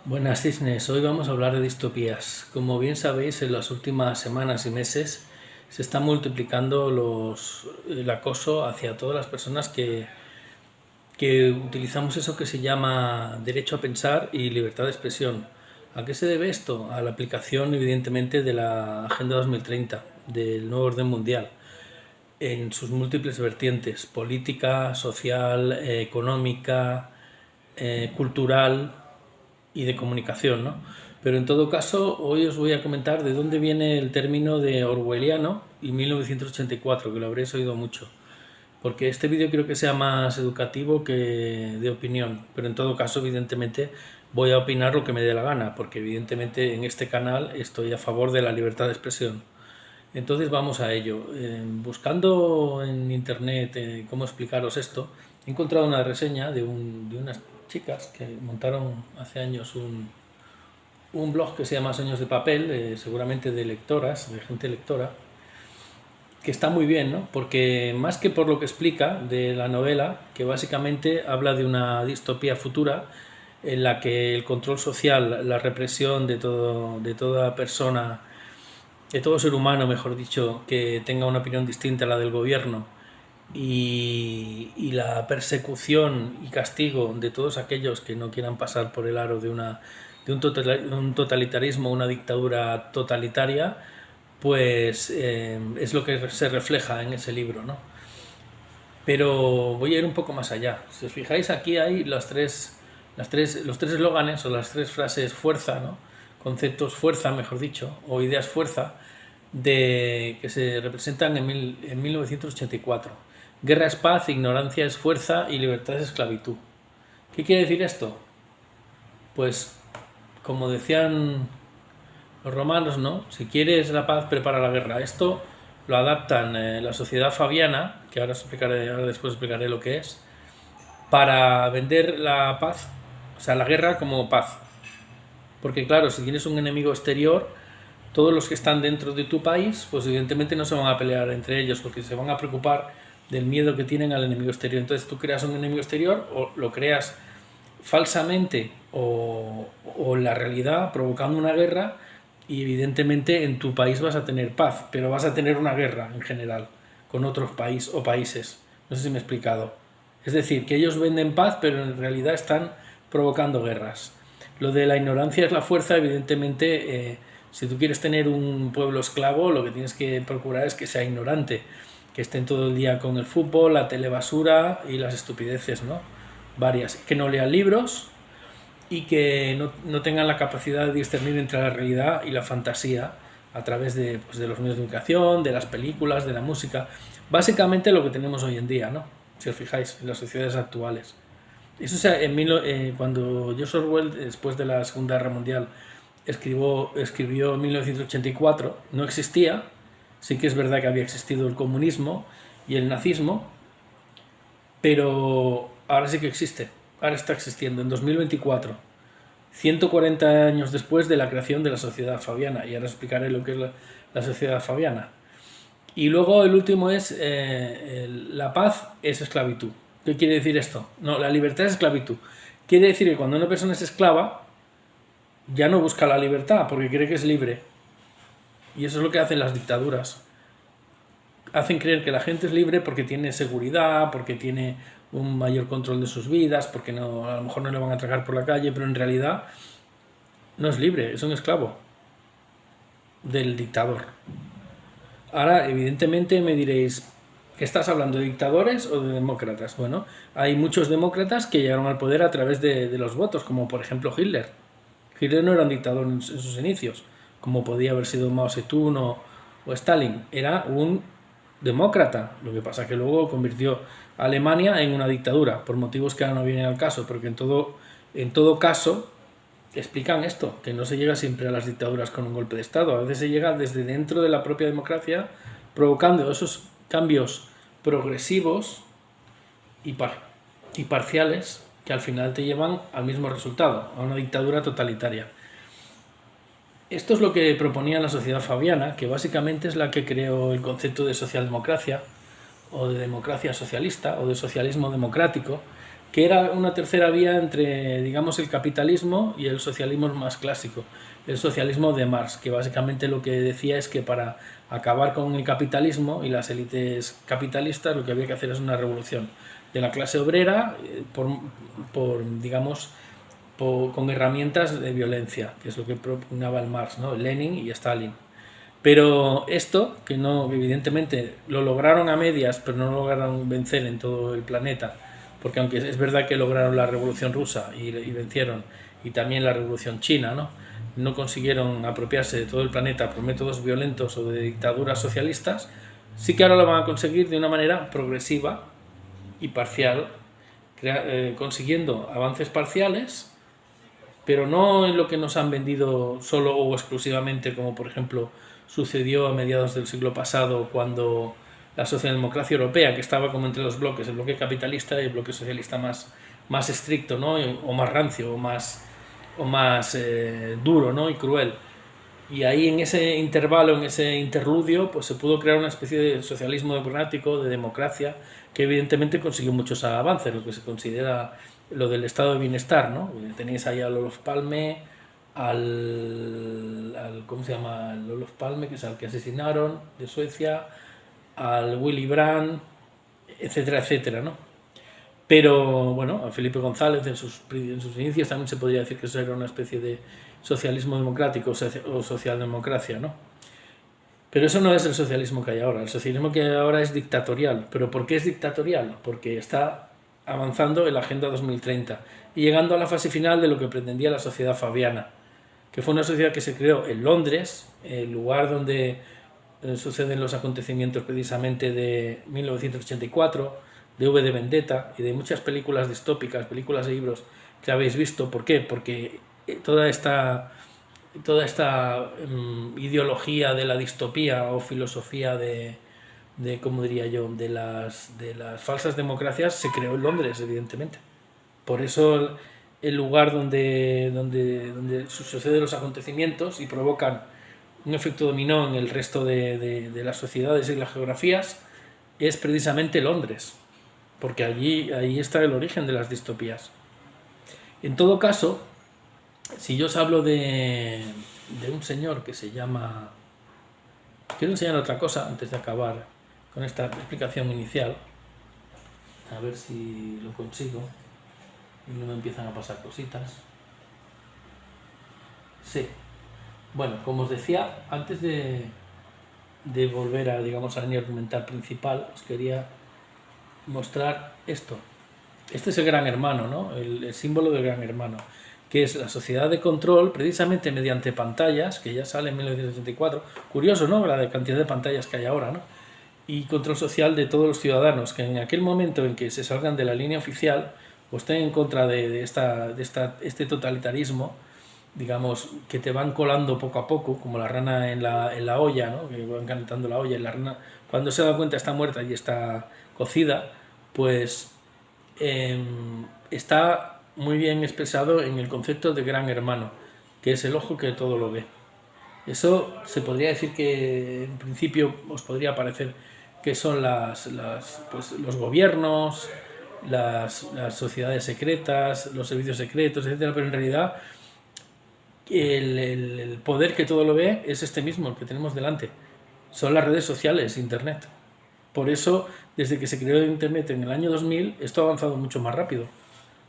Buenas cisnes, hoy vamos a hablar de distopías. Como bien sabéis, en las últimas semanas y meses se está multiplicando el acoso hacia todas las personas que utilizamos eso que se llama derecho a pensar y libertad de expresión. ¿A qué se debe esto? A la aplicación, evidentemente, de la Agenda 2030, del nuevo orden mundial, en sus múltiples vertientes: política, social, económica, cultural y de comunicación, ¿no? Pero en todo caso, hoy os voy a comentar de dónde viene el término de orwelliano y 1984, que lo habréis oído mucho, porque este vídeo creo que sea más educativo que de opinión, pero en todo caso, evidentemente, voy a opinar lo que me dé la gana, porque evidentemente en este canal estoy a favor de la libertad de expresión. Entonces vamos a ello. Buscando en internet cómo explicaros esto, he encontrado una reseña de unas chicas que montaron hace años un blog que se llama Sueños de Papel, seguramente de lectoras, de gente lectora, que está muy bien, ¿no? Porque más que por lo que explica de la novela, que básicamente habla de una distopía futura en la que el control social, la represión de toda persona, de todo ser humano, mejor dicho, que tenga una opinión distinta a la del gobierno, y la persecución y castigo de todos aquellos que no quieran pasar por el aro un totalitarismo, una dictadura totalitaria, pues es lo que se refleja en ese libro, ¿no? Pero voy a ir un poco más allá. Si os fijáis, aquí hay los tres eslóganes o las tres frases fuerza, ¿no? Conceptos fuerza, mejor dicho, o ideas fuerza, que se representan en 1984. Guerra es paz, ignorancia es fuerza y libertad es esclavitud. ¿Qué quiere decir esto? Pues, como decían los romanos, ¿no? Si quieres la paz, prepara la guerra. Esto lo adaptan la sociedad fabiana, que ahora después explicaré lo que es, para vender la paz, o sea, la guerra como paz. Porque claro, si tienes un enemigo exterior, todos los que están dentro de tu país, pues evidentemente no se van a pelear entre ellos, porque se van a preocupar del miedo que tienen al enemigo exterior. Entonces tú creas un enemigo exterior o lo creas falsamente o en la realidad, provocando una guerra, y evidentemente en tu país vas a tener paz, pero vas a tener una guerra en general con otros países o países. No sé si me he explicado. Es decir, que ellos venden paz, pero en realidad están provocando guerras. Lo de la ignorancia es la fuerza, evidentemente. Si tú quieres tener un pueblo esclavo, lo que tienes que procurar es que sea ignorante, que estén todo el día con el fútbol, la telebasura y las estupideces, ¿no? Varias. Que no lean libros y que no tengan la capacidad de discernir entre la realidad y la fantasía a través pues, de los medios de educación, de las películas, de la música. Básicamente lo que tenemos hoy en día, ¿no? Si os fijáis, en las sociedades actuales. Eso, o sea, cuando George Orwell, después de la Segunda Guerra Mundial, escribió en 1984, no existía. Sí que es verdad que había existido el comunismo y el nazismo, pero ahora sí que existe. Ahora está existiendo en 2024, 140 años después de la creación de la sociedad fabiana. Y ahora explicaré lo que es la sociedad fabiana. Y luego el último es la paz es esclavitud. ¿Qué quiere decir esto? No, la libertad es esclavitud. Quiere decir que cuando una persona es esclava, ya no busca la libertad porque cree que es libre. Y eso es lo que hacen las dictaduras. Hacen creer que la gente es libre porque tiene seguridad, porque tiene un mayor control de sus vidas, porque no, a lo mejor no le van a atracar por la calle, pero en realidad no es libre, es un esclavo del dictador. Ahora, evidentemente me diréis, ¿qué estás hablando, de dictadores o de demócratas? Bueno, hay muchos demócratas que llegaron al poder a través de los votos, como por ejemplo Hitler. Hitler no era un dictador en sus inicios, como podía haber sido Mao Zedong o Stalin. Era un demócrata. Lo que pasa es que luego convirtió a Alemania en una dictadura, por motivos que ahora no vienen al caso, porque en todo caso explican esto, que no se llega siempre a las dictaduras con un golpe de Estado. A veces se llega desde dentro de la propia democracia, provocando esos cambios progresivos y parciales que al final te llevan al mismo resultado, a una dictadura totalitaria. Esto es lo que proponía la sociedad fabiana, que básicamente es la que creó el concepto de socialdemocracia, o de democracia socialista, o de socialismo democrático, que era una tercera vía entre, digamos, el capitalismo y el socialismo más clásico, el socialismo de Marx, que básicamente lo que decía es que para acabar con el capitalismo y las élites capitalistas lo que había que hacer es una revolución de la clase obrera digamos, con herramientas de violencia, que es lo que propugnaba el Marx, ¿no? Lenin y Stalin. Pero esto, que no, evidentemente lo lograron a medias, pero no lograron vencer en todo el planeta, porque aunque es verdad que lograron la Revolución Rusa y vencieron, y también la Revolución China, no consiguieron apropiarse de todo el planeta por métodos violentos o de dictaduras socialistas, sí que ahora lo van a conseguir de una manera progresiva y parcial, consiguiendo avances parciales, pero no en lo que nos han vendido solo o exclusivamente, como por ejemplo sucedió a mediados del siglo pasado, cuando la socialdemocracia europea, que estaba como entre dos bloques, el bloque capitalista y el bloque socialista más estricto, ¿no? O más rancio, o más duro, ¿no? Y cruel. Y ahí en ese intervalo, en ese interludio, pues se pudo crear una especie de socialismo democrático, de democracia, que evidentemente consiguió muchos avances, lo que se considera lo del estado de bienestar, ¿no? Tenéis ahí a Olof Palme, ¿cómo se llama? El Olof Palme, que es al que asesinaron, de Suecia, al Willy Brandt, etcétera, etcétera, ¿no? Pero bueno, a Felipe González en sus inicios también se podría decir que eso era una especie de socialismo democrático o socialdemocracia, ¿no? Pero eso no es el socialismo que hay ahora. El socialismo que hay ahora es dictatorial. ¿Pero por qué es dictatorial? Porque está avanzando en la Agenda 2030 y llegando a la fase final de lo que pretendía la sociedad fabiana, que fue una sociedad que se creó en Londres, el lugar donde suceden los acontecimientos precisamente de 1984, de V de Vendetta y de muchas películas distópicas, películas y libros que habéis visto. ¿Por qué? Porque toda esta ideología de la distopía o filosofía de ¿cómo diría yo?, de las falsas democracias se creó en Londres, evidentemente. Por eso el lugar donde suceden los acontecimientos y provocan un efecto dominó en el resto de las sociedades y las geografías es precisamente Londres, porque ahí está el origen de las distopías. En todo caso, si yo os hablo de un señor que se llama... Quiero enseñar otra cosa antes de acabar con esta explicación inicial, a ver si lo consigo y no me empiezan a pasar cositas. Sí. Bueno, como os decía, antes de volver a, digamos, a la línea argumental principal, os quería mostrar esto. Este es el Gran Hermano, ¿no? El símbolo del Gran Hermano, que es la sociedad de control, precisamente mediante pantallas, que ya sale en 1984. Curioso, ¿no?, la cantidad de pantallas que hay ahora, ¿no? Y control social de todos los ciudadanos, que en aquel momento en que se salgan de la línea oficial o estén en contra de este totalitarismo, digamos, que te van colando poco a poco, como la rana en la olla, ¿no?, que van calentando la olla, y la rana, cuando se da cuenta, está muerta y está cocida, pues está muy bien expresado en el concepto de Gran Hermano, que es el ojo que todo lo ve. Eso se podría decir que en principio os podría parecer que son pues, los gobiernos, las sociedades secretas, los servicios secretos, etcétera, pero en realidad el poder que todo lo ve es este mismo, el que tenemos delante. Son las redes sociales, Internet. Por eso, desde que se creó Internet en el año 2000, esto ha avanzado mucho más rápido,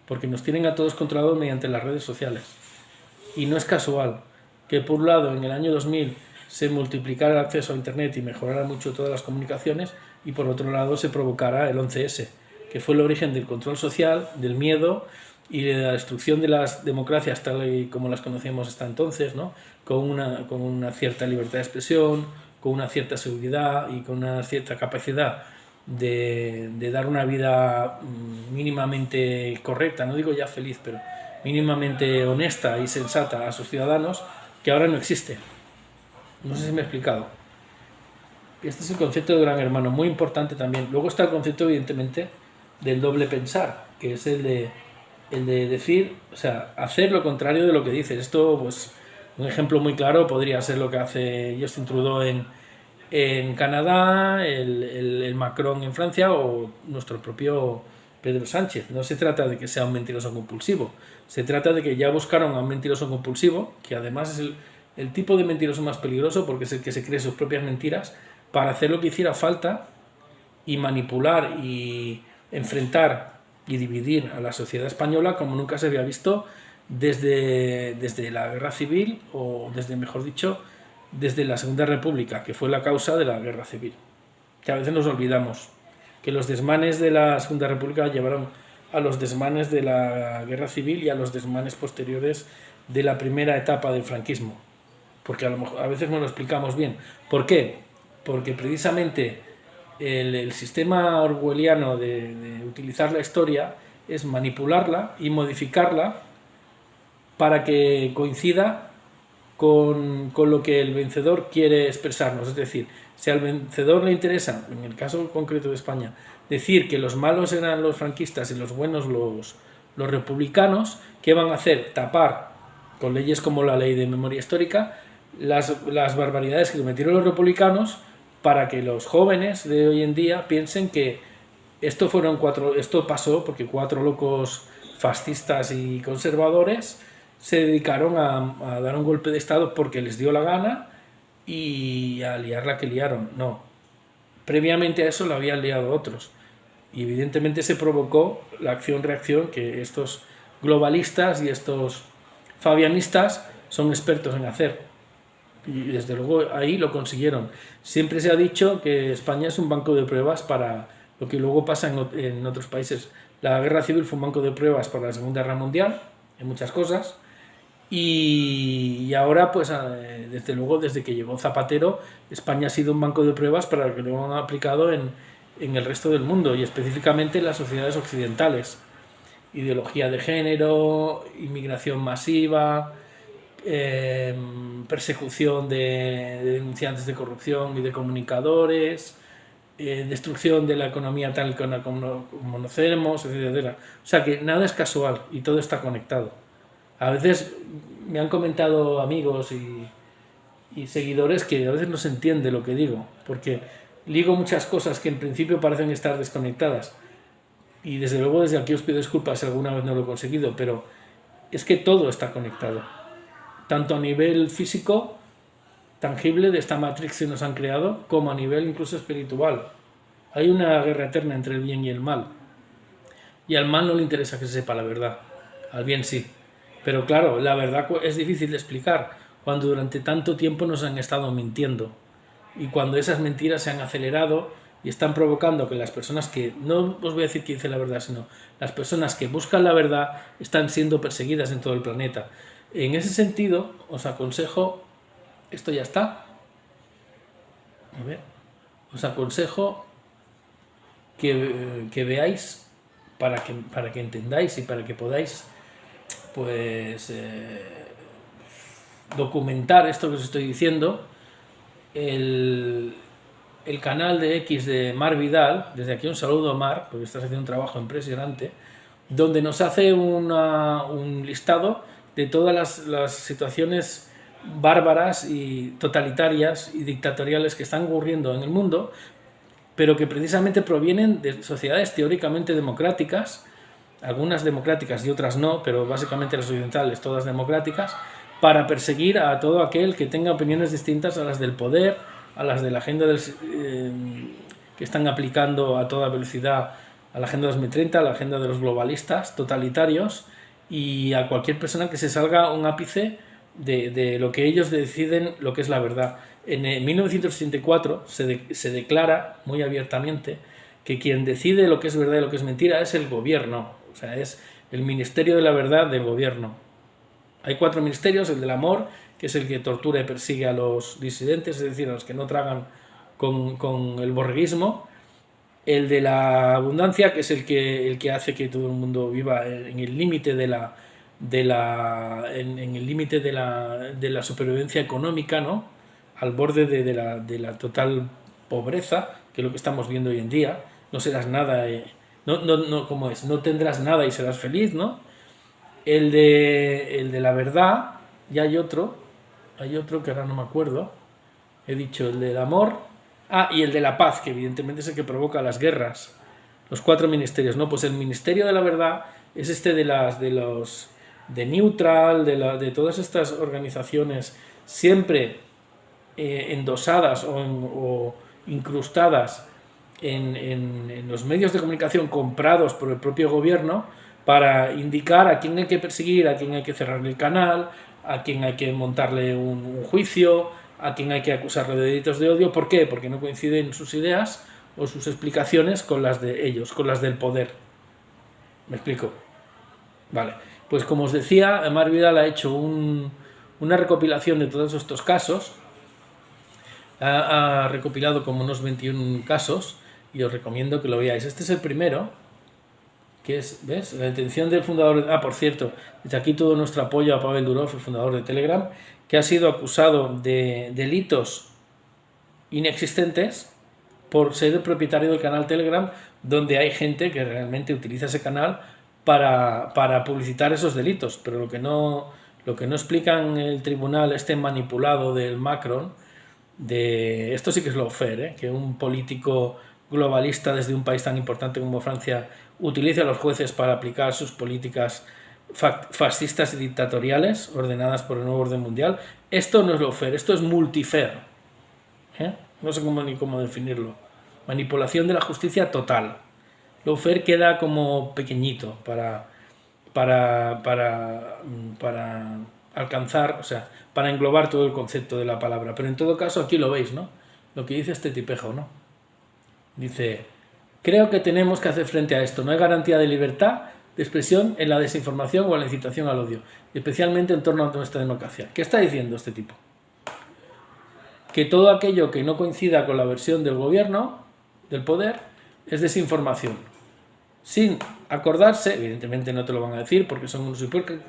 porque nos tienen a todos controlados mediante las redes sociales. Y no es casual que, por un lado, en el año 2000 se multiplicara el acceso a Internet y mejorara mucho todas las comunicaciones, y por otro lado se provocara el 11S, que fue el origen del control social, del miedo y de la destrucción de las democracias tal y como las conocíamos hasta entonces, ¿no?, con una cierta libertad de expresión, con una cierta seguridad y con una cierta capacidad de dar una vida mínimamente correcta, no digo ya feliz, pero mínimamente honesta y sensata a sus ciudadanos, que ahora no existe. No sé si me he explicado. Este es el concepto de Gran Hermano, muy importante también. Luego está el concepto, evidentemente, del doble pensar, que es el de decir, o sea, hacer lo contrario de lo que dices. Esto, pues, un ejemplo muy claro podría ser lo que hace Justin Trudeau en Canadá, el Macron en Francia, o nuestro propio Pedro Sánchez. No se trata de que sea un mentiroso compulsivo, se trata de que ya buscaron a un mentiroso compulsivo, que además es el tipo de mentiroso más peligroso porque es el que se cree sus propias mentiras para hacer lo que hiciera falta y manipular y enfrentar y dividir a la sociedad española como nunca se había visto desde la Guerra Civil, o desde, mejor dicho, desde la Segunda República, que fue la causa de la Guerra Civil. Que a veces nos olvidamos que los desmanes de la Segunda República llevaron a los desmanes de la Guerra Civil y a los desmanes posteriores de la primera etapa del franquismo. Porque a veces no lo explicamos bien. ¿Por qué? Porque precisamente el sistema orwelliano de utilizar la historia es manipularla y modificarla para que coincida con lo que el vencedor quiere expresarnos. Es decir, si al vencedor le interesa, en el caso concreto de España, decir que los malos eran los franquistas y los buenos los republicanos, ¿qué van a hacer? Tapar con leyes como la ley de memoria histórica las barbaridades que cometieron los republicanos, para que los jóvenes de hoy en día piensen que esto pasó porque 4 locos fascistas y conservadores se dedicaron a dar un golpe de estado porque les dio la gana y a liar la que liaron. No, previamente a eso lo habían liado otros, y evidentemente se provocó la acción-reacción que estos globalistas y estos fabianistas son expertos en hacer, y desde luego ahí lo consiguieron. Siempre se ha dicho que España es un banco de pruebas para lo que luego pasa en otros países. La Guerra Civil fue un banco de pruebas para la Segunda Guerra Mundial en muchas cosas, y ahora pues desde luego, desde que llegó Zapatero, España ha sido un banco de pruebas para lo que lo han aplicado en el resto del mundo, y específicamente en las sociedades occidentales. Ideología de género, inmigración masiva, persecución de denunciantes de corrupción y de comunicadores, destrucción de la economía tal como conocemos, etcétera. O sea que nada es casual y todo está conectado. A veces me han comentado amigos y seguidores que a veces no se entiende lo que digo, porque ligo muchas cosas que en principio parecen estar desconectadas, y desde luego desde aquí os pido disculpas si alguna vez no lo he conseguido, pero es que todo está conectado, tanto a nivel físico, tangible, de esta matrix que nos han creado, como a nivel incluso espiritual. Hay una guerra eterna entre el bien y el mal, y al mal no le interesa que se sepa la verdad, al bien sí. Pero claro, la verdad es difícil de explicar cuando durante tanto tiempo nos han estado mintiendo, y cuando esas mentiras se han acelerado y están provocando que las personas que, no os voy a decir que dice la verdad, sino las personas que buscan la verdad, están siendo perseguidas en todo el planeta. En ese sentido, os aconsejo, esto ya está, a ver, os aconsejo que veáis, para que entendáis y para que podáis pues documentar esto que os estoy diciendo, el canal de X de Mar Vidal. Desde aquí un saludo a Mar, porque estás haciendo un trabajo impresionante, donde nos hace un listado de todas las situaciones bárbaras y totalitarias y dictatoriales que están ocurriendo en el mundo, pero que precisamente provienen de sociedades teóricamente democráticas, algunas democráticas y otras no, pero básicamente las occidentales todas democráticas, para perseguir a todo aquel que tenga opiniones distintas a las del poder, a las de la agenda que están aplicando a toda velocidad a la Agenda 2030, a la agenda de los globalistas totalitarios, y a cualquier persona que se salga un ápice de lo que ellos deciden lo que es la verdad. En 1984 se declara muy abiertamente que quien decide lo que es verdad y lo que es mentira es el gobierno, o sea, es el Ministerio de la Verdad del gobierno. Hay 4 ministerios: el del amor, que es el que tortura y persigue a los disidentes, es decir, a los que no tragan con el borreguismo; el de la abundancia, que es el que hace que todo el mundo viva en el límite de la supervivencia económica, ¿no? Al borde de la total pobreza, que es lo que estamos viendo hoy en día. No serás nada, ¿cómo es? No tendrás nada y serás feliz, ¿no? El de la verdad, y hay otro que ahora no me acuerdo. He dicho el del amor, y el de la paz, que evidentemente es el que provoca las guerras. Los 4 ministerios, ¿no? Pues el Ministerio de la Verdad es este de Neutral, de todas estas organizaciones siempre endosadas o incrustadas en los medios de comunicación comprados por el propio gobierno para indicar a quién hay que perseguir, a quién hay que cerrarle el canal, a quién hay que montarle un juicio, a quién hay que acusarle de delitos de odio. ¿Por qué? Porque no coinciden sus ideas o sus explicaciones con las de ellos, con las del poder. ¿Me explico? Vale. Pues como os decía, Marc Vidal ha hecho una recopilación de todos estos casos. Ha recopilado como unos 21 casos y os recomiendo que lo veáis. Este es el primero, que es, ¿ves? La detención del fundador... por cierto, desde aquí todo nuestro apoyo a Pavel Durov, el fundador de Telegram, que ha sido acusado de delitos inexistentes por ser el propietario del canal Telegram, donde hay gente que realmente utiliza ese canal para publicitar esos delitos. Pero lo que no explica en el tribunal este manipulado del Macron, de esto sí que es lawfare, que un político globalista desde un país tan importante como Francia utilice a los jueces para aplicar sus políticas fascistas y dictatoriales ordenadas por el nuevo orden mundial. Esto no es lawfare, esto es multifare. No sé ni cómo definirlo. Manipulación de la justicia total. Lawfare queda como pequeñito para alcanzar, o sea, para englobar todo el concepto de la palabra. Pero en todo caso aquí lo veis, ¿no? Lo que dice este tipejo, ¿no? Dice: creo que tenemos que hacer frente a esto. No hay garantía de libertad de expresión en la desinformación o en la incitación al odio, especialmente en torno a nuestra democracia. ¿Qué está diciendo este tipo? Que todo aquello que no coincida con la versión del gobierno, del poder, es desinformación. Sin acordarse, evidentemente no te lo van a decir porque son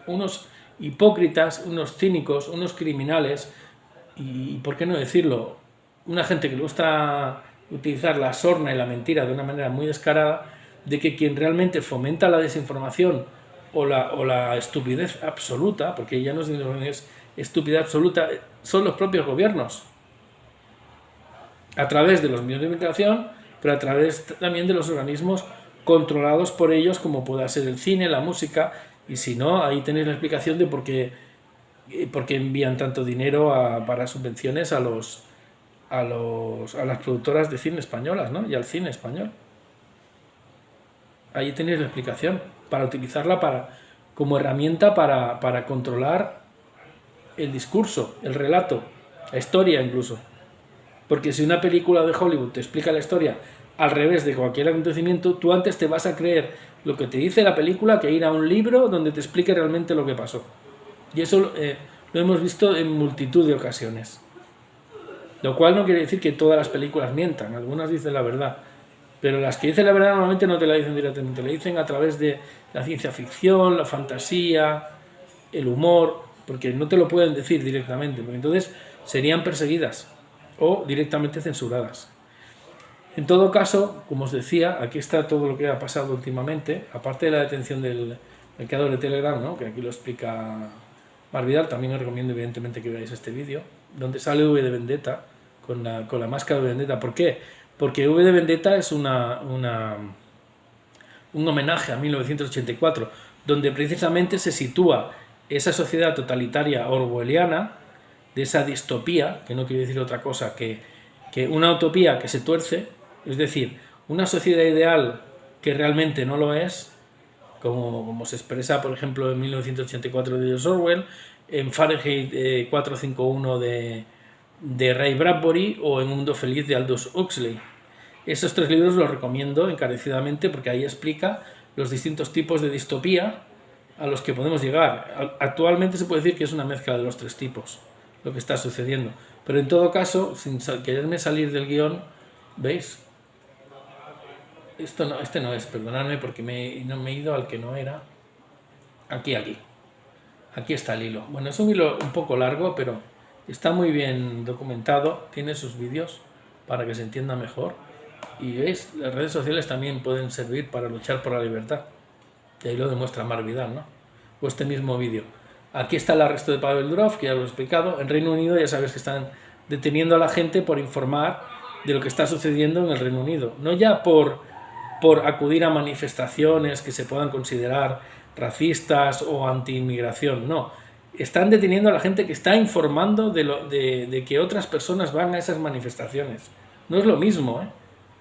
unos hipócritas, unos cínicos, unos criminales y, ¿por qué no decirlo?, una gente que le gusta utilizar la sorna y la mentira de una manera muy descarada, de que quien realmente fomenta la desinformación o la estupidez absoluta, porque ya no es estupidez absoluta, son los propios gobiernos, a través de los medios de comunicación, pero a través también de los organismos controlados por ellos, como pueda ser el cine, la música, y si no, ahí tenéis la explicación de por qué envían tanto dinero para subvenciones a las productoras de cine españolas, ¿no? Y al cine español. Ahí tenéis la explicación, para utilizarla como herramienta para controlar el discurso, el relato, la historia incluso. Porque si una película de Hollywood te explica la historia al revés de cualquier acontecimiento, tú antes te vas a creer lo que te dice la película que ir a un libro donde te explique realmente lo que pasó. Y eso lo hemos visto en multitud de ocasiones. Lo cual no quiere decir que todas las películas mientan, algunas dicen la verdad. Pero las que dicen la verdad normalmente no te la dicen directamente, la dicen a través de la ciencia ficción, la fantasía, el humor, porque no te lo pueden decir directamente, porque entonces serían perseguidas o directamente censuradas. En todo caso, como os decía, aquí está todo lo que ha pasado últimamente, aparte de la detención del creador de Telegram, ¿no?, que aquí lo explica Marc Vidal. También os recomiendo evidentemente que veáis este vídeo, donde sale V de Vendetta, con la máscara de Vendetta. ¿Por qué? Porque V de Vendetta es un homenaje a 1984, donde precisamente se sitúa esa sociedad totalitaria orwelliana, de esa distopía, que no quiere decir otra cosa que una utopía que se tuerce, es decir, una sociedad ideal que realmente no lo es, como se expresa, por ejemplo, en 1984 de George Orwell, en Fahrenheit 451 de Ray Bradbury o en Mundo Feliz de Aldous Huxley. Esos 3 libros los recomiendo encarecidamente porque ahí explica los distintos tipos de distopía a los que podemos llegar. Actualmente se puede decir que es una mezcla de los 3 tipos lo que está sucediendo, pero en todo caso, sin quererme salir del guión, ¿veis? Este no es, perdonadme porque no me he ido al que no era. Aquí está el hilo. Bueno, es un hilo un poco largo, pero está muy bien documentado, tiene sus vídeos para que se entienda mejor. Y veis, las redes sociales también pueden servir para luchar por la libertad. Y ahí lo demuestra Marc Vidal, ¿no? O este mismo vídeo. Aquí está el arresto de Pavel Durov, que ya lo he explicado. En Reino Unido ya sabes que están deteniendo a la gente por informar de lo que está sucediendo en el Reino Unido. No ya por por acudir a manifestaciones que se puedan considerar racistas o anti-inmigración, no. Están deteniendo a la gente que está informando de que otras personas van a esas manifestaciones. No es lo mismo, ¿eh?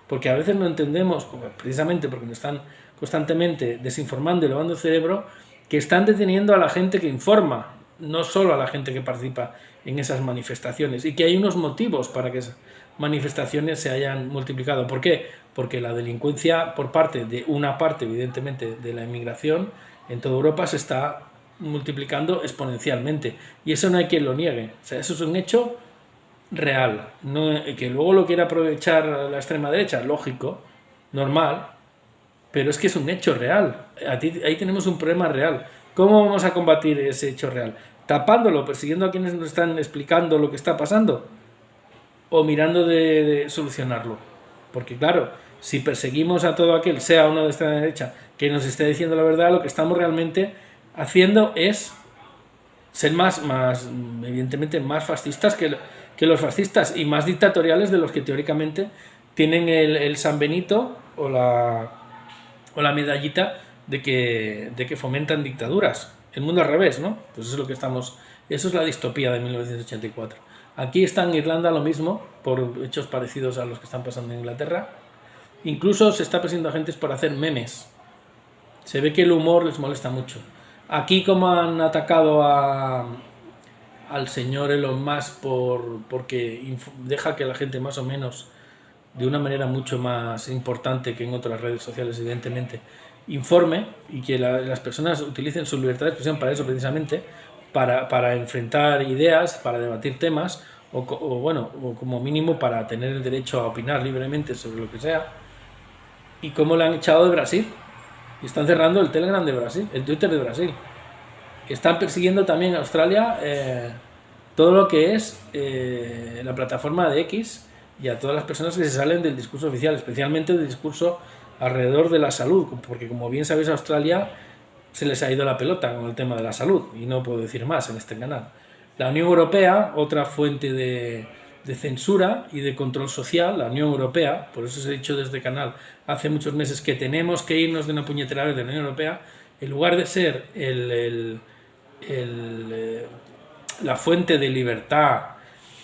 Porque a veces no entendemos, precisamente porque nos están constantemente desinformando y lavando el cerebro, que están deteniendo a la gente que informa, no solo a la gente que participa en esas manifestaciones, y que hay unos motivos para que esas manifestaciones se hayan multiplicado. ¿Por qué? Porque la delincuencia por parte de una parte, evidentemente, de la inmigración en toda Europa se está multiplicando exponencialmente, y eso no hay quien lo niegue. O sea, eso es un hecho real, no, que luego lo quiera aprovechar la extrema derecha, lógico, normal, pero es que es un hecho real. Ahí tenemos un problema real. ¿Cómo vamos a combatir ese hecho real? ¿Tapándolo, persiguiendo a quienes nos están explicando lo que está pasando? ¿O mirando de solucionarlo? Porque claro, si perseguimos a todo aquel, sea uno de extrema derecha, que nos esté diciendo la verdad, lo que estamos realmente haciendo es ser más evidentemente, más fascistas que los fascistas, y más dictatoriales de los que teóricamente tienen el San Benito o la medallita de que fomentan dictaduras. El mundo al revés, ¿no? Pues eso es lo que estamos... Eso es la distopía de 1984. Aquí está en Irlanda lo mismo, por hechos parecidos a los que están pasando en Inglaterra. Incluso se está persiguiendo a gente por hacer memes. Se ve que el humor les molesta mucho. Aquí, como han atacado al señor Elon Musk porque deja que la gente más o menos, de una manera mucho más importante que en otras redes sociales, evidentemente, informe, y que las personas utilicen su libertad de expresión para eso, precisamente, para enfrentar ideas, para debatir temas, o como mínimo para tener el derecho a opinar libremente sobre lo que sea. Y cómo le han echado de Brasil. Y están cerrando el Telegram de Brasil, el Twitter de Brasil. Están persiguiendo también en Australia todo lo que es la plataforma de X, y a todas las personas que se salen del discurso oficial, especialmente del discurso alrededor de la salud, porque como bien sabéis, a Australia se les ha ido la pelota con el tema de la salud, y no puedo decir más en este canal. La Unión Europea, otra fuente de censura y de control social, la Unión Europea, por eso os he dicho desde el canal hace muchos meses que tenemos que irnos de una puñetera vez de la Unión Europea, en lugar de ser la fuente de libertad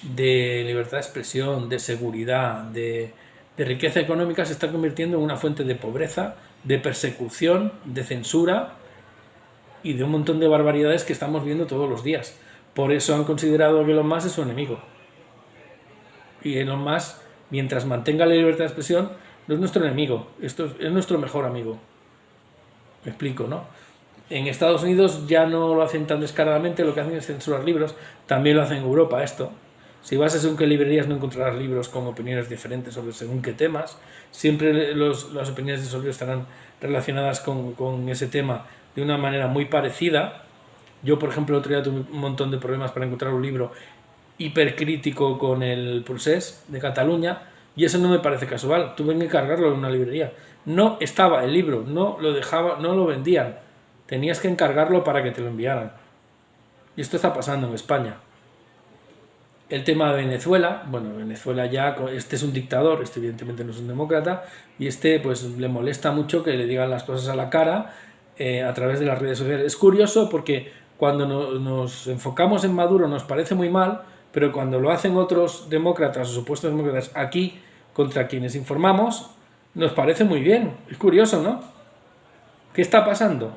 de expresión, de seguridad, de riqueza económica, se está convirtiendo en una fuente de pobreza, de persecución, de censura y de un montón de barbaridades que estamos viendo todos los días. Por eso han considerado que Elon Musk es su enemigo. Y Elon Musk, mientras mantenga la libertad de expresión, no es nuestro enemigo, esto es nuestro mejor amigo. Me explico, ¿no? En Estados Unidos ya no lo hacen tan descaradamente, lo que hacen es censurar libros. También lo hacen en Europa esto. Si vas a según qué librerías no encontrarás libros con opiniones diferentes sobre según qué temas. Siempre las opiniones de esos libros estarán relacionadas con ese tema de una manera muy parecida. Yo, por ejemplo, el otro día tuve un montón de problemas para encontrar un libro hipercrítico con el Procés de Cataluña, y eso no me parece casual. Tuve que encargarlo en una librería. No estaba el libro, no lo vendían. Tenías que encargarlo para que te lo enviaran. Y esto está pasando en España. El tema de Venezuela, bueno, Venezuela ya, este es un dictador, este evidentemente no es un demócrata, y pues le molesta mucho que le digan las cosas a la cara a través de las redes sociales. Es curioso porque cuando nos enfocamos en Maduro nos parece muy mal, pero cuando lo hacen otros demócratas o supuestos demócratas aquí contra quienes informamos, nos parece muy bien. Es curioso, ¿no? ¿Qué está pasando?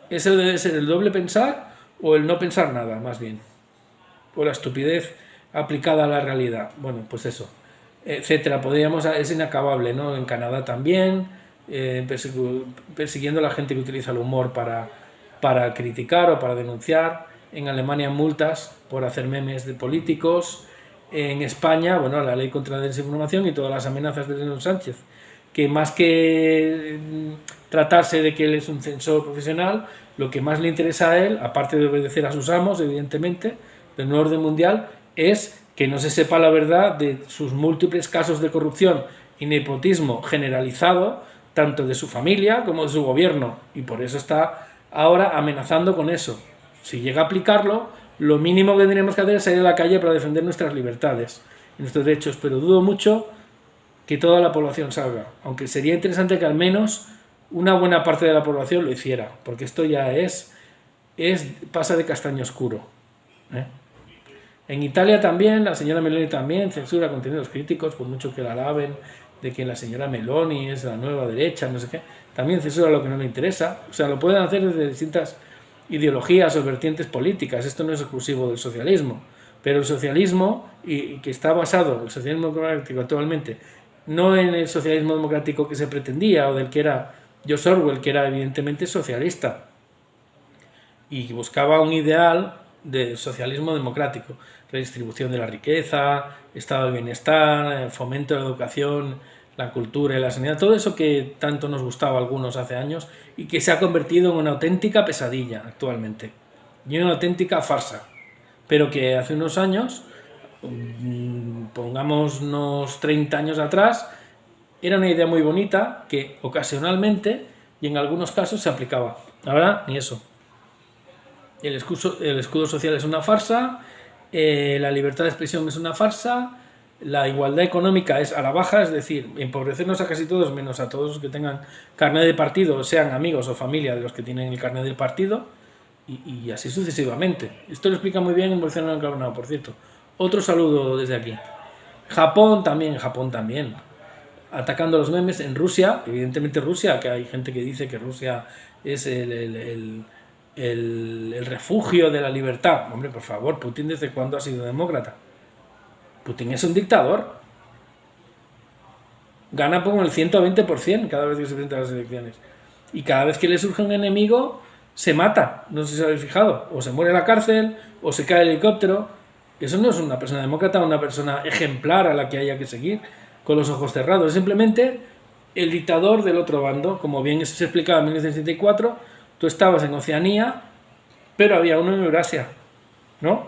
¿Ese debe ser el doble pensar o el no pensar nada, más bien? O la estupidez aplicada a la realidad. Bueno, pues eso, etcétera. Es inacabable, ¿no? En Canadá también, persiguiendo a la gente que utiliza el humor para criticar o para denunciar. En Alemania multas por hacer memes de políticos. En España, bueno, la ley contra la desinformación y todas las amenazas de Pedro Sánchez, que más que tratarse de que él es un censor profesional, lo que más le interesa a él, aparte de obedecer a sus amos, evidentemente, del nuevo orden mundial, es que no se sepa la verdad de sus múltiples casos de corrupción y nepotismo generalizado, tanto de su familia como de su gobierno, y por eso está ahora amenazando con eso. Si llega a aplicarlo, lo mínimo que tendríamos que hacer es salir a la calle para defender nuestras libertades y nuestros derechos, pero dudo mucho que toda la población salga, aunque sería interesante que al menos una buena parte de la población lo hiciera, porque esto ya pasa de castaño oscuro. En Italia también, la señora Meloni también censura contenidos críticos, por mucho que la alaben, de que la señora Meloni es la nueva derecha, no sé qué, también censura lo que no le interesa. O sea, lo pueden hacer desde distintas ideologías o vertientes políticas. Esto no es exclusivo del socialismo, pero el socialismo, y que está basado, el socialismo democrático actualmente, no en el socialismo democrático que se pretendía o del que era George Orwell, que era evidentemente socialista y buscaba un ideal de socialismo democrático, redistribución de la riqueza, estado del bienestar, fomento de la educación, la cultura y la sanidad, todo eso que tanto nos gustaba a algunos hace años y que se ha convertido en una auténtica pesadilla actualmente y una auténtica farsa, pero que hace unos años, pongámonos 30 años atrás, era una idea muy bonita que ocasionalmente y en algunos casos se aplicaba. Ahora ni eso. El escudo social es una farsa, la libertad de expresión es una farsa, la igualdad económica es a la baja, es decir, empobrecernos a casi todos, menos a todos los que tengan carnet de partido, sean amigos o familia de los que tienen el carnet del partido, y así sucesivamente. Esto lo explica muy bien en Bolsonaro Encabronado, por cierto. Otro saludo desde aquí. Japón también. Atacando los memes en Rusia, evidentemente Rusia, que hay gente que dice que Rusia es el refugio de la libertad. Hombre, por favor, Putin ¿desde cuándo ha sido demócrata? Putin es un dictador. Gana por el 120% cada vez que se presenta a las elecciones. Y cada vez que le surge un enemigo, se mata. No sé si os habéis fijado. O se muere en la cárcel, o se cae el helicóptero. Eso no es una persona demócrata, una persona ejemplar a la que haya que seguir con los ojos cerrados. Es simplemente el dictador del otro bando. Como bien se explicaba en 1964, tú estabas en Oceanía, pero había uno en Eurasia, ¿no?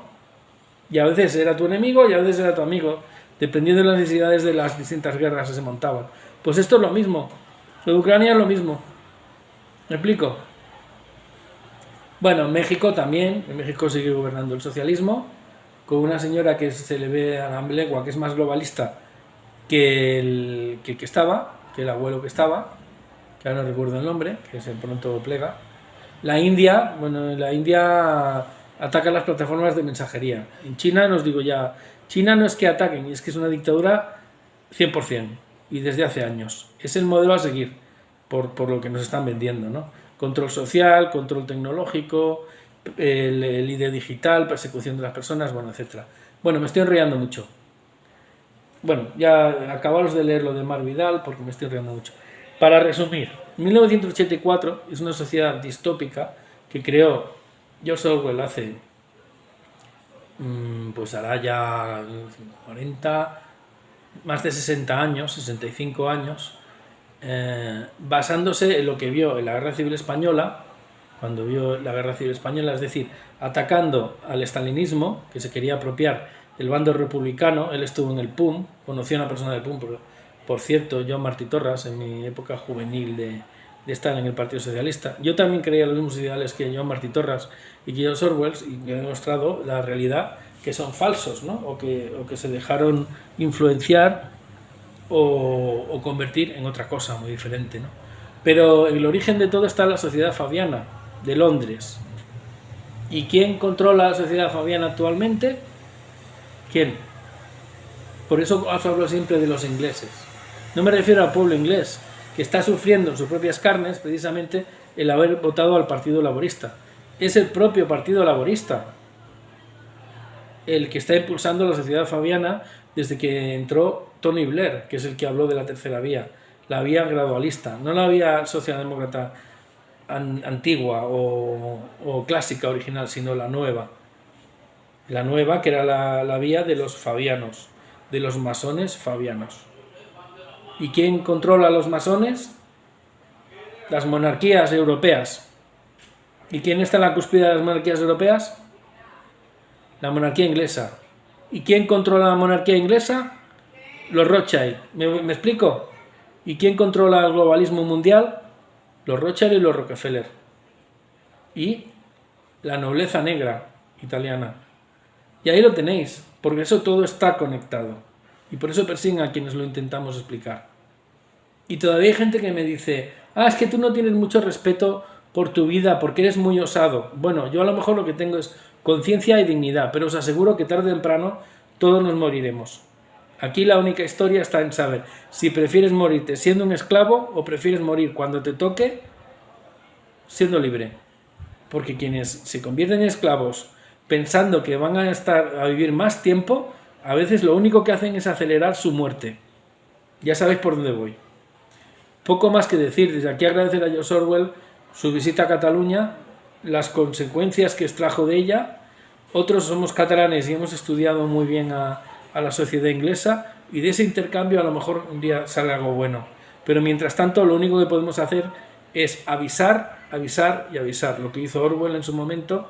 Y a veces era tu enemigo y a veces era tu amigo, dependiendo de las necesidades de las distintas guerras que se montaban. Pues esto es lo mismo. Lo de Ucrania es lo mismo. ¿Me explico? Bueno, en México también. En México sigue gobernando el socialismo, con una señora que se le ve a la legua, que es más globalista que el abuelo que estaba, que ahora no recuerdo el nombre, que se pronto plega. La India ataca las plataformas de mensajería. En China, nos digo ya, China no es que ataquen, es que es una dictadura 100%, y desde hace años. Es el modelo a seguir, por lo que nos están vendiendo, ¿no? Control social, control tecnológico, el ID digital, persecución de las personas, bueno, etcétera. Bueno, me estoy enrollando mucho. Bueno, ya acabaros de leer lo de Mar Vidal porque me estoy enrollando mucho. Para resumir, 1984 es una sociedad distópica que creó George Orwell hace, pues hará ya 40, más de 60 años, 65 años, basándose en lo que vio en la Guerra Civil Española, cuando vio la Guerra Civil Española, es decir, atacando al estalinismo, que se quería apropiar del bando republicano. Él estuvo en el PUM, conoció a una persona del PUM, por cierto, Joan Martí Torras, en mi época juvenil de estar en el Partido Socialista. Yo también creía los mismos ideales que Joan Martí Torras y que George Orwell, y he demostrado la realidad que son falsos, ¿no? o que se dejaron influenciar o convertir en otra cosa muy diferente, ¿no? Pero el origen de todo está en la Sociedad Fabiana de Londres. ¿Y quién controla la Sociedad Fabiana actualmente? ¿Quién? Por eso os hablo siempre de los ingleses. No me refiero al pueblo inglés, que está sufriendo en sus propias carnes precisamente el haber votado al Partido Laborista. Es el propio Partido Laborista el que está impulsando la Sociedad Fabiana desde que entró Tony Blair, que es el que habló de la tercera vía, la vía gradualista, no la vía socialdemócrata antigua o clásica original, sino la nueva. La nueva, que era la vía de los fabianos, de los masones fabianos. ¿Y quién controla a los masones? Las monarquías europeas. ¿Y quién está en la cúspide de las monarquías europeas? La monarquía inglesa. ¿Y quién controla la monarquía inglesa? Los Rothschild. ¿Me explico? ¿Y quién controla el globalismo mundial? Los Rothschild y los Rockefeller. Y la nobleza negra italiana. Y ahí lo tenéis, porque eso todo está conectado. Y por eso persiguen a quienes lo intentamos explicar. Y todavía hay gente que me dice, es que tú no tienes mucho respeto por tu vida porque eres muy osado. Bueno, yo a lo mejor lo que tengo es conciencia y dignidad, pero os aseguro que tarde o temprano todos nos moriremos. Aquí la única historia está en saber si prefieres morirte siendo un esclavo o prefieres morir cuando te toque siendo libre. Porque quienes se convierten en esclavos pensando que van a vivir más tiempo, a veces lo único que hacen es acelerar su muerte. Ya sabéis por dónde voy. Poco más que decir, desde aquí agradecer a George Orwell su visita a Cataluña, las consecuencias que extrajo de ella. Otros somos catalanes y hemos estudiado muy bien a la sociedad inglesa, y de ese intercambio a lo mejor un día sale algo bueno. Pero mientras tanto lo único que podemos hacer es avisar, avisar y avisar. Lo que hizo Orwell en su momento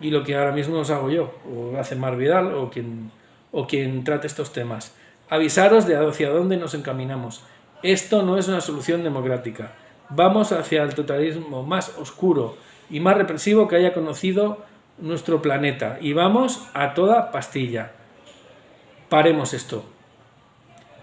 y lo que ahora mismo os hago yo, o hace Mar Vidal, o quien trate estos temas. Avisaros de hacia dónde nos encaminamos. Esto no es una solución democrática. Vamos hacia el totalitarismo más oscuro y más represivo que haya conocido nuestro planeta. Y vamos a toda pastilla. Paremos esto.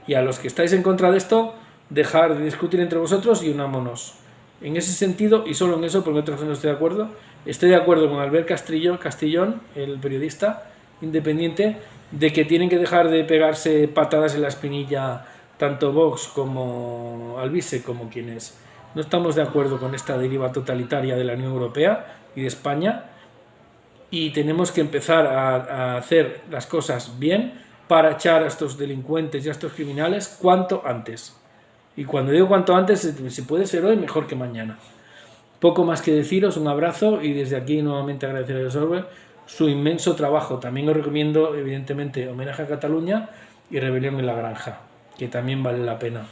Y a los que estáis en contra de esto, dejar de discutir entre vosotros y unámonos. En ese sentido, y solo en eso, porque otros no estoy de acuerdo, estoy de acuerdo con Albert Castillón, el periodista independiente, de que tienen que dejar de pegarse patadas en la espinilla tanto Vox como Alvise, como quienes no estamos de acuerdo con esta deriva totalitaria de la Unión Europea y de España, y tenemos que empezar a hacer las cosas bien para echar a estos delincuentes y a estos criminales cuanto antes. Y cuando digo cuanto antes, si puede ser hoy, mejor que mañana. Poco más que deciros, un abrazo, y desde aquí nuevamente agradecer a George Orwell su inmenso trabajo. También os recomiendo, evidentemente, Homenaje a Cataluña y Rebelión en la Granja, que también vale la pena.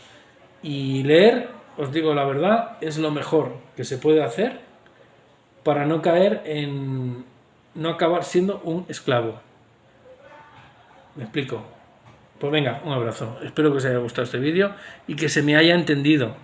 Y leer, os digo la verdad, es lo mejor que se puede hacer para no caer en... no acabar siendo un esclavo. ¿Me explico? Pues venga, un abrazo. Espero que os haya gustado este vídeo y que se me haya entendido.